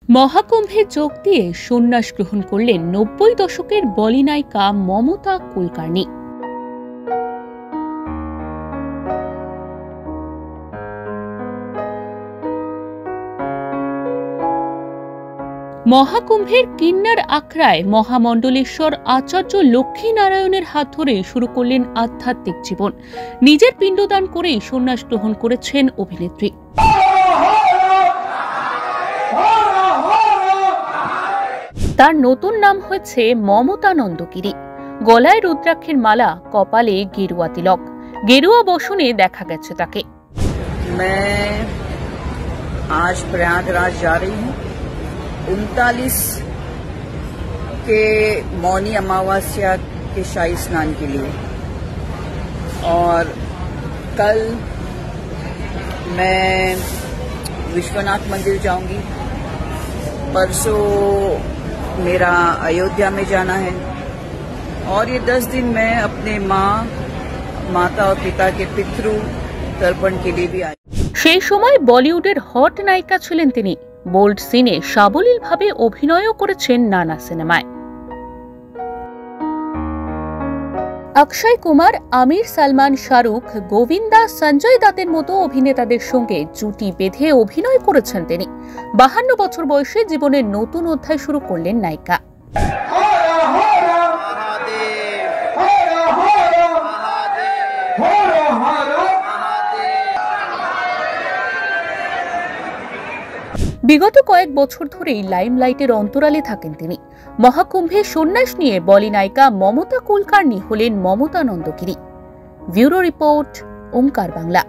মহাকুম্ভে যোগ দিয়ে সন্ন্যাস গ্রহণ করলেন ৯০ দশকের বলি নায়িকা মমতা কুলকার্নি। মহাকুম্ভের কিন্নার আখড়ায় মহামণ্ডলেশ্বর আচার্য লক্ষ্মীনারায়ণের হাত ধরে শুরু করলেন আধ্যাত্মিক জীবন। নিজের পিণ্ডদান করেই সন্ন্যাস গ্রহণ করেছেন অভিনেত্রী। তার নতুন নাম হয়েছে মমতানন্দগিরি। গলায় রুদ্রাক্ষের মালা, কপালে গেরুয়া তিলক, গেরুয়া বসনে দেখা গেছে তাকে। मैं आज प्रयागराज जा रही हूँ 39 के मौनी अमावस्या के शाही स्नान के लिए, और कल मैं विश्वनाथ मंदिर जाऊंगी। परसों मेरा अयोध्या में जाना है, और ये 10 दिन मैं अपने माता और पिता के पितृ तर्पण के लिए भी आई। সেই সময় বলিউডের হট নায়িকা ছিলেন তিনি। বোল্ড সিনে সাবলীলভাবে অভিনয়ও করেছেন নানা সিনেমায়। অক্ষয় কুমার, আমির, সালমান, শাহরুখ, গোবিন্দা, সঞ্জয় দত্তের মতো অভিনেতাদের সঙ্গে জুটি বেঁধে অভিনয় করেছেন তিনি। 52 বছর বয়সে জীবনের নতুন অধ্যায় শুরু করলেন নায়িকা। বিগত কয়েক বছর ধরেই লাইমলাইটের অন্তরালে থাকেন তিনি। মহাকুম্ভে সন্ন্যাস নিয়ে বলি নায়িকা মমতা কুলকার্নি হলেন মমতানন্দগিরি। ব্যুরো রিপোর্ট, ওঙ্কার বাংলা।